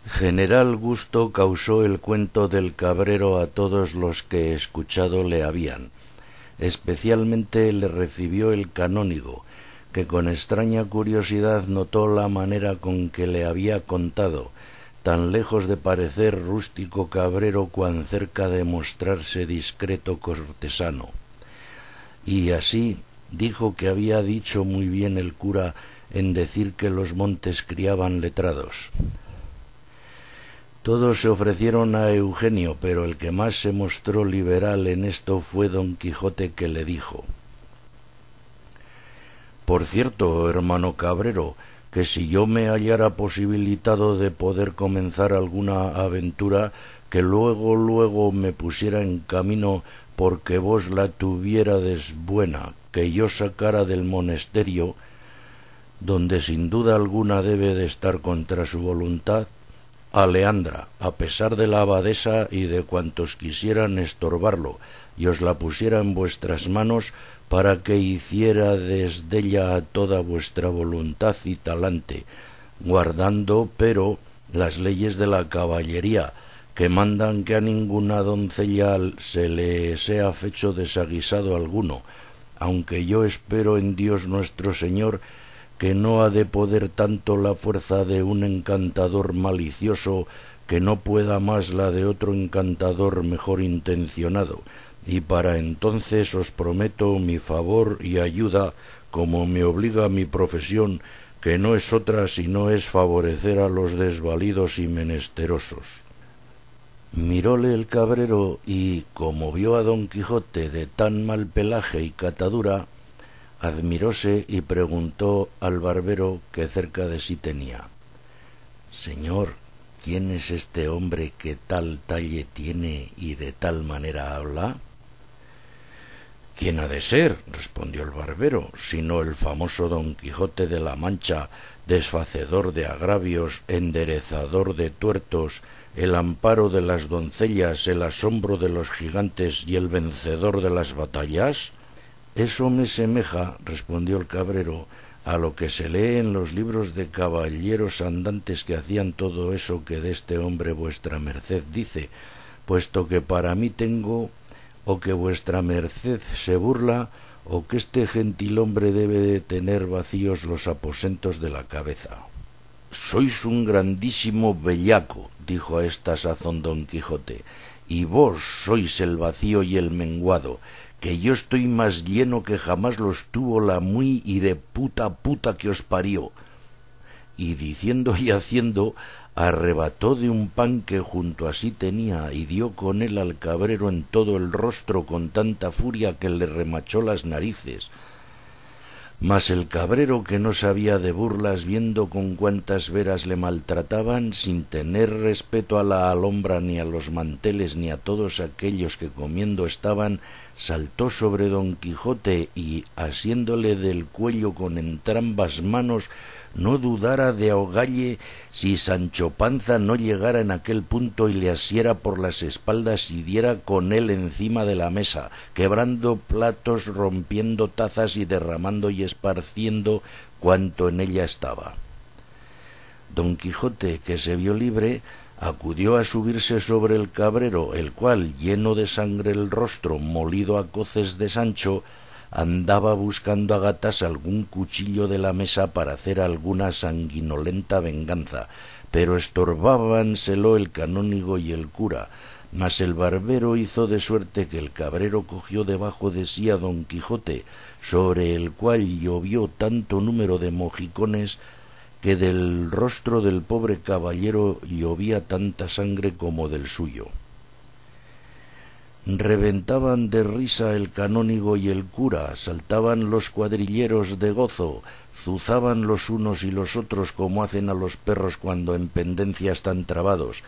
General gusto causó el cuento del cabrero a todos los que escuchado le habían. Especialmente le recibió el canónigo, que con extraña curiosidad notó la manera con que le había contado, tan lejos de parecer rústico cabrero cuan cerca de mostrarse discreto cortesano. Y así dijo que había dicho muy bien el cura en decir que los montes criaban letrados. Todos se ofrecieron a Eugenio, pero el que más se mostró liberal en esto fue don Quijote, que le dijo: Por cierto, hermano cabrero, que si yo me hallara posibilitado de poder comenzar alguna aventura, que luego me pusiera en camino, porque vos la tuviérades buena, que yo sacara del monesterio, donde sin duda alguna debe de estar contra su voluntad, a Leandra, a pesar de la abadesa y de cuantos quisieran estorbarlo, y os la pusiera en vuestras manos para que hiciérades della a toda vuestra voluntad y talante, guardando, pero, las leyes de la caballería, que mandan que a ninguna doncella se le sea fecho desaguisado alguno, aunque yo espero en Dios nuestro Señor que no ha de poder tanto la fuerza de un encantador malicioso que no pueda más la de otro encantador mejor intencionado, y para entonces os prometo mi favor y ayuda, como me obliga mi profesión, que no es otra sino es favorecer a los desvalidos y menesterosos. Miróle el cabrero y, como vio a don Quijote de tan mal pelaje y catadura, admiróse y preguntó al barbero que cerca de sí tenía: Señor, ¿quién es este hombre que tal talle tiene y de tal manera habla? ¿Quién ha de ser? Respondió el barbero, sino el famoso don Quijote de la Mancha, desfacedor de agravios, enderezador de tuertos, el amparo de las doncellas, el asombro de los gigantes y el vencedor de las batallas. Eso me semeja, respondió el cabrero, a lo que se lee en los libros de caballeros andantes que hacían todo eso que de este hombre vuestra merced dice, puesto que para mí tengo o que vuestra merced se burla, o que este gentilhombre debe de tener vacíos los aposentos de la cabeza. Sois un grandísimo bellaco, dijo a esta sazón don Quijote, y vos sois el vacío y el menguado, que yo estoy más lleno que jamás los tuvo la muy y de puta que os parió. Y diciendo y haciendo, arrebató de un pan que junto a sí tenía y dio con él al cabrero en todo el rostro con tanta furia que le remachó las narices. Mas el cabrero, que no sabía de burlas, viendo con cuántas veras le maltrataban, sin tener respeto a la alhombra ni a los manteles ni a todos aquellos que comiendo estaban, saltó sobre don Quijote y, asiéndole del cuello con entrambas manos, no dudara de ahogalle si Sancho Panza no llegara en aquel punto y le asiera por las espaldas y diera con él encima de la mesa, quebrando platos, rompiendo tazas y derramando y esparciendo cuanto en ella estaba. Don Quijote, que se vio libre, acudió a subirse sobre el cabrero, el cual, lleno de sangre el rostro, molido a coces de Sancho, andaba buscando a gatas algún cuchillo de la mesa para hacer alguna sanguinolenta venganza, pero estorbábanselo el canónigo y el cura. Mas el barbero hizo de suerte que el cabrero cogió debajo de sí a don Quijote, sobre el cual llovió tanto número de mojicones que del rostro del pobre caballero llovía tanta sangre como del suyo. Reventaban de risa el canónigo y el cura, saltaban los cuadrilleros de gozo, zuzaban los unos y los otros como hacen a los perros cuando en pendencia están trabados.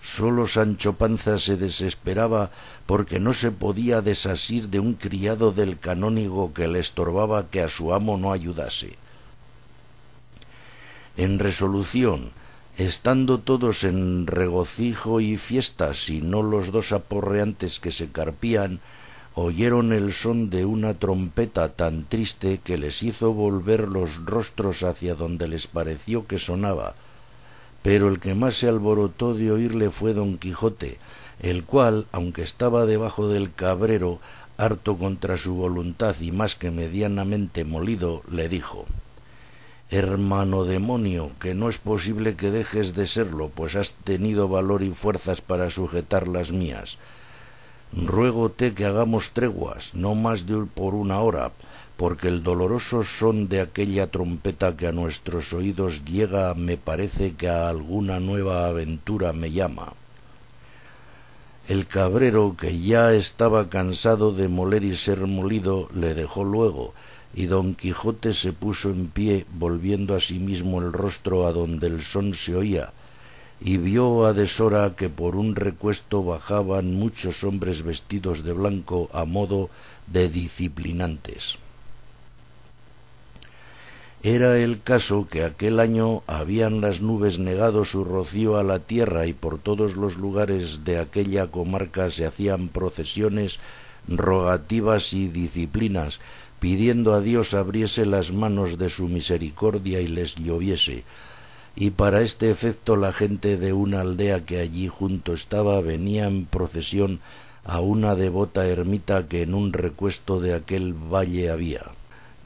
Sólo Sancho Panza se desesperaba porque no se podía desasir de un criado del canónigo que le estorbaba que a su amo no ayudase. En resolución, estando todos en regocijo y fiesta, sino los dos aporreantes que se carpían, oyeron el son de una trompeta tan triste que les hizo volver los rostros hacia donde les pareció que sonaba, pero el que más se alborotó de oírle fue don Quijote, el cual, aunque estaba debajo del cabrero, harto contra su voluntad y más que medianamente molido, le dijo: «Hermano demonio, que no es posible que dejes de serlo, pues has tenido valor y fuerzas para sujetar las mías. Ruégote que hagamos treguas, no más de por una hora, porque el doloroso son de aquella trompeta que a nuestros oídos llega, me parece que a alguna nueva aventura me llama». El cabrero, que ya estaba cansado de moler y ser molido, le dejó luego, y don Quijote se puso en pie, volviendo a sí mismo el rostro a donde el son se oía, y vio a deshora que por un recuesto bajaban muchos hombres vestidos de blanco a modo de disciplinantes. Era el caso que aquel año habían las nubes negado su rocío a la tierra y por todos los lugares de aquella comarca se hacían procesiones, rogativas y disciplinas, pidiendo a Dios abriese las manos de su misericordia y les lloviese. Y para este efecto la gente de una aldea que allí junto estaba venía en procesión a una devota ermita que en un recuesto de aquel valle había.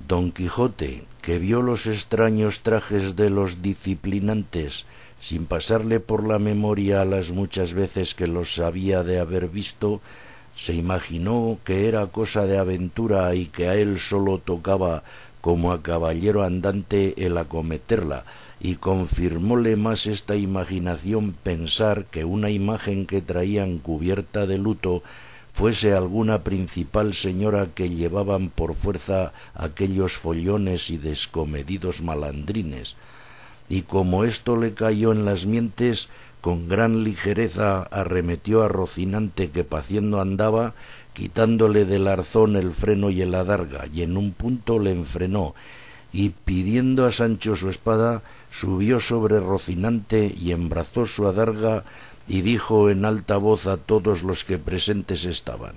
Don Quijote, que vio los extraños trajes de los disciplinantes, sin pasarle por la memoria las muchas veces que los había de haber visto, se imaginó que era cosa de aventura y que a él solo tocaba, como a caballero andante, el acometerla, y confirmóle más esta imaginación pensar que una imagen que traían cubierta de luto fuese alguna principal señora que llevaban por fuerza aquellos follones y descomedidos malandrines, y como esto le cayó en las mientes, con gran ligereza arremetió a Rocinante, que paciendo andaba, quitándole del arzón el freno y el adarga, y en un punto le enfrenó, y pidiendo a Sancho su espada, subió sobre Rocinante y embrazó su adarga, y dijo en alta voz a todos los que presentes estaban: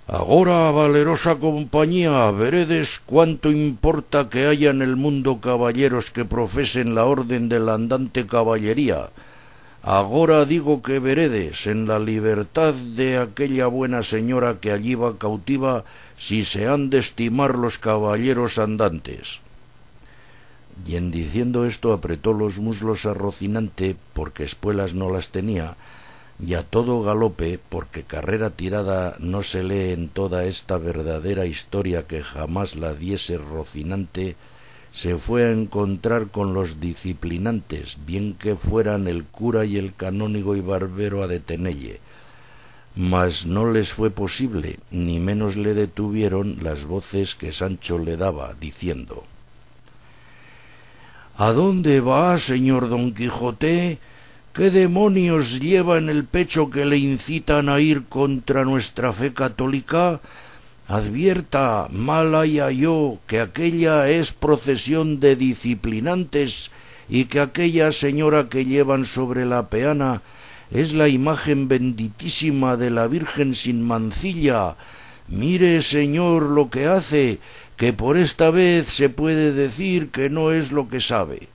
«Agora, valerosa compañía, veredes cuánto importa que haya en el mundo caballeros que profesen la orden de la andante caballería. Agora digo que veredes en la libertad de aquella buena señora que allí va cautiva, si se han de estimar los caballeros andantes». Y en diciendo esto apretó los muslos a Rocinante, porque espuelas no las tenía, y a todo galope, porque carrera tirada no se lee en toda esta verdadera historia que jamás la diese Rocinante, se fue a encontrar con los disciplinantes, bien que fueran el cura y el canónigo y barbero a detenelle. Mas no les fue posible, ni menos le detuvieron las voces que Sancho le daba, diciendo: «¿A dónde va, señor Don Quijote? ¿Qué demonios lleva en el pecho que le incitan a ir contra nuestra fe católica? Advierta, mal haya yo, que aquella es procesión de disciplinantes y que aquella señora que llevan sobre la peana es la imagen benditísima de la Virgen sin mancilla. Mire, señor, lo que hace, que por esta vez se puede decir que no es lo que sabe».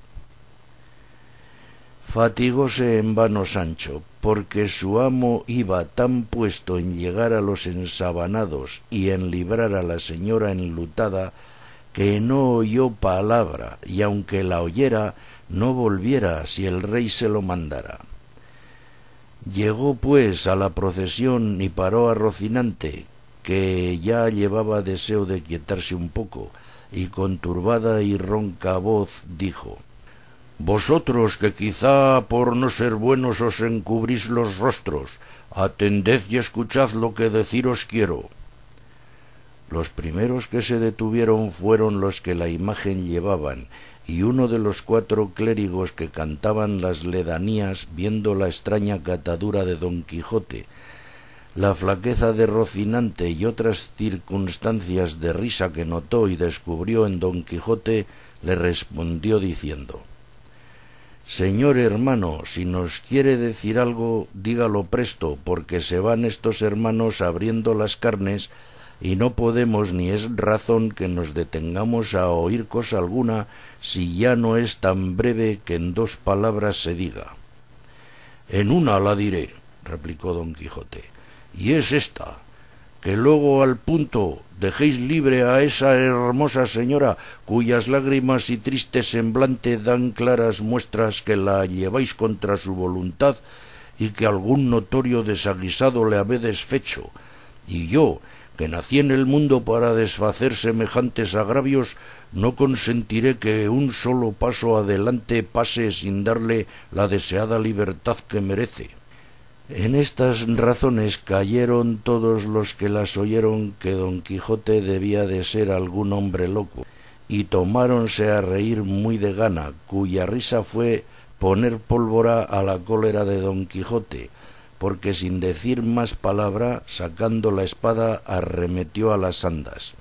Fatigóse en vano Sancho, porque su amo iba tan puesto en llegar a los ensabanados y en librar a la señora enlutada, que no oyó palabra, y aunque la oyera, no volviera si el rey se lo mandara. Llegó pues a la procesión y paró a Rocinante, que ya llevaba deseo de quietarse un poco, y con turbada y ronca voz dijo: «Vosotros, que quizá por no ser buenos os encubrís los rostros, atended y escuchad lo que deciros quiero». Los primeros que se detuvieron fueron los que la imagen llevaban, y uno de los 4 clérigos que cantaban las ledanías, viendo la extraña catadura de Don Quijote, la flaqueza de Rocinante y otras circunstancias de risa que notó y descubrió en Don Quijote, le respondió diciendo: «Señor hermano, si nos quiere decir algo, dígalo presto, porque se van estos hermanos abriendo las carnes y no podemos ni es razón que nos detengamos a oír cosa alguna si ya no es tan breve que en 2 palabras se diga. En una la diré, replicó don Quijote, y es esta, que luego al punto dejéis libre a esa hermosa señora cuyas lágrimas y triste semblante dan claras muestras que la lleváis contra su voluntad y que algún notorio desaguisado le habedes fecho, y yo, que nací en el mundo para desfacer semejantes agravios, no consentiré que un solo paso adelante pase sin darle la deseada libertad que merece. En estas razones cayeron todos los que las oyeron que don Quijote debía de ser algún hombre loco, y tomáronse a reír muy de gana, cuya risa fue poner pólvora a la cólera de don Quijote, porque sin decir más palabra, sacando la espada, arremetió a las andas.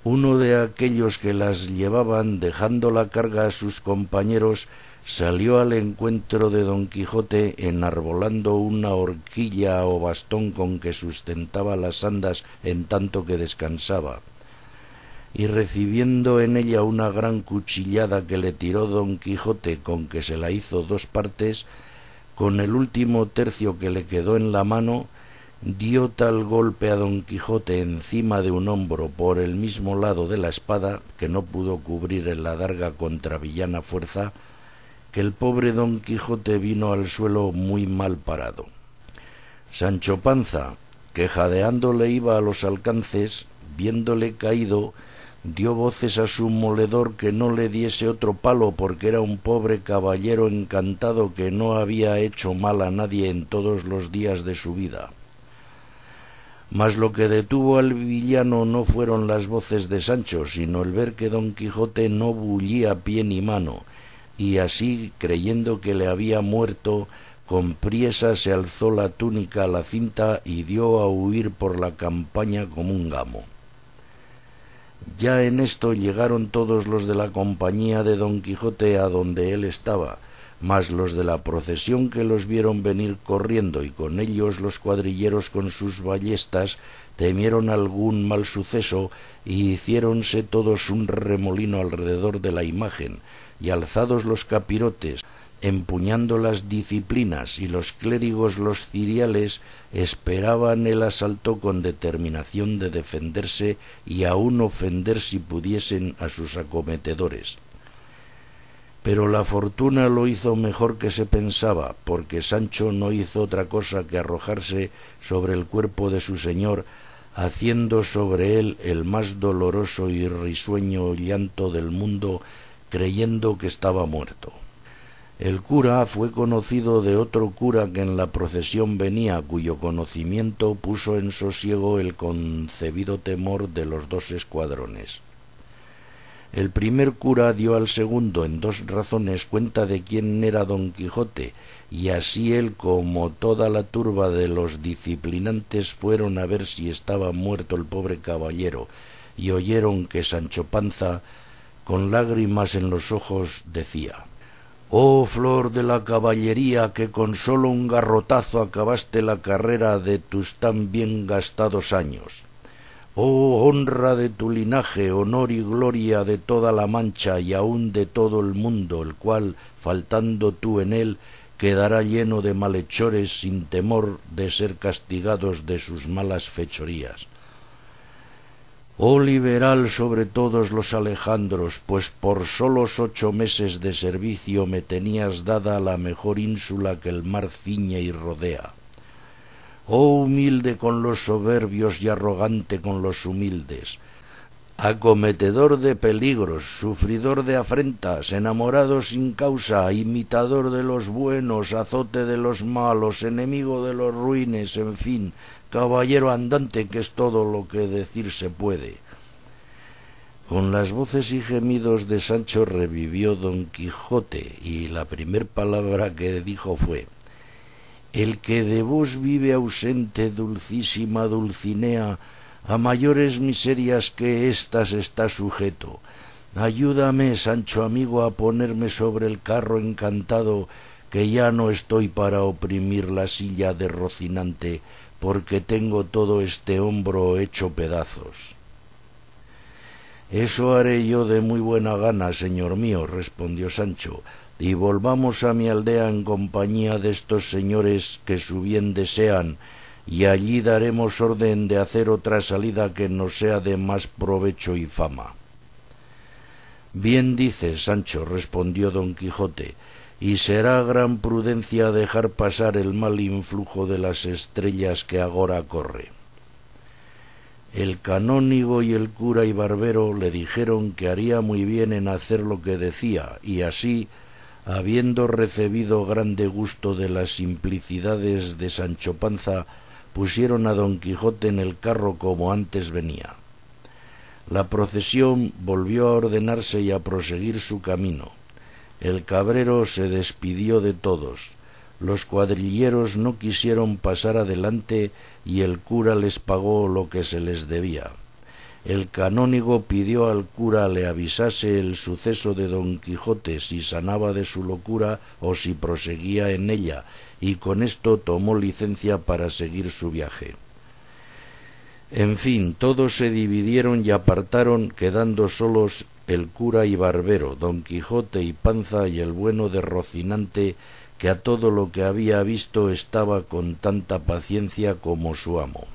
Uno de aquellos que las llevaban, dejando la carga a sus compañeros, salió al encuentro de don Quijote enarbolando una horquilla o bastón con que sustentaba las andas en tanto que descansaba, y recibiendo en ella una gran cuchillada que le tiró don Quijote, con que se la hizo 2 partes, con el último tercio que le quedó en la mano, dio tal golpe a don Quijote encima de un hombro por el mismo lado de la espada, que no pudo cubrir en la adarga contra villana fuerza, que el pobre don Quijote vino al suelo muy mal parado. Sancho Panza, que jadeando le iba a los alcances, viéndole caído, dio voces a su moledor que no le diese otro palo, porque era un pobre caballero encantado que no había hecho mal a nadie en todos los días de su vida. Mas lo que detuvo al villano no fueron las voces de Sancho, sino el ver que don Quijote no bullía pie ni mano, y así, creyendo que le había muerto, con priesa se alzó la túnica a la cinta y dio a huir por la campaña como un gamo. Ya en esto llegaron todos los de la compañía de don Quijote a donde él estaba, mas los de la procesión que los vieron venir corriendo y con ellos los cuadrilleros con sus ballestas temieron algún mal suceso y hiciéronse todos un remolino alrededor de la imagen, y alzados los capirotes, empuñando las disciplinas y los clérigos los ciriales, esperaban el asalto con determinación de defenderse y aun ofender si pudiesen a sus acometedores. Pero la fortuna lo hizo mejor que se pensaba, porque Sancho no hizo otra cosa que arrojarse sobre el cuerpo de su señor, haciendo sobre él el más doloroso y risueño llanto del mundo, creyendo que estaba muerto. El cura fue conocido de otro cura que en la procesión venía, cuyo conocimiento puso en sosiego el concebido temor de los 2 escuadrones. El primer cura dio al segundo en 2 razones cuenta de quién era don Quijote, y así él como toda la turba de los disciplinantes fueron a ver si estaba muerto el pobre caballero, y oyeron que Sancho Panza, con lágrimas en los ojos, decía: «Oh flor de la caballería, que con solo un garrotazo acabaste la carrera de tus tan bien gastados años. Oh honra de tu linaje, honor y gloria de toda la Mancha y aun de todo el mundo, el cual, faltando tú en él, quedará lleno de malhechores sin temor de ser castigados de sus malas fechorías. Oh liberal sobre todos los Alejandros, pues por solos 8 meses de servicio me tenías dada la mejor ínsula que el mar ciñe y rodea. Oh humilde con los soberbios y arrogante con los humildes, acometedor de peligros, sufridor de afrentas, enamorado sin causa, imitador de los buenos, azote de los malos, enemigo de los ruines, en fin, caballero andante, que es todo lo que decir se puede». Con las voces y gemidos de Sancho revivió don Quijote, y la primer palabra que dijo fue: «El que de vos vive ausente, dulcísima Dulcinea, a mayores miserias que éstas está sujeto. Ayúdame, Sancho amigo, a ponerme sobre el carro encantado, que ya no estoy para oprimir la silla de Rocinante, porque tengo todo este hombro hecho pedazos. Eso haré yo de muy buena gana, señor mío, respondió Sancho, y volvamos a mi aldea en compañía de estos señores que su bien desean, y allí daremos orden de hacer otra salida que nos sea de más provecho y fama. Bien dices, Sancho, respondió don Quijote, y será gran prudencia dejar pasar el mal influjo de las estrellas que agora corre. El canónigo y el cura y barbero le dijeron que haría muy bien en hacer lo que decía, y así, habiendo recebido grande gusto de las simplicidades de Sancho Panza, pusieron a don Quijote en el carro como antes venía. La procesión volvió a ordenarse y a proseguir su camino. El cabrero se despidió de todos. Los cuadrilleros no quisieron pasar adelante y el cura les pagó lo que se les debía. El canónigo pidió al cura le avisase el suceso de don Quijote, si sanaba de su locura o si proseguía en ella, y con esto tomó licencia para seguir su viaje. En fin, todos se dividieron y apartaron, quedando solos el cura y barbero, don Quijote y Panza y el bueno de Rocinante, que a todo lo que había visto estaba con tanta paciencia como su amo.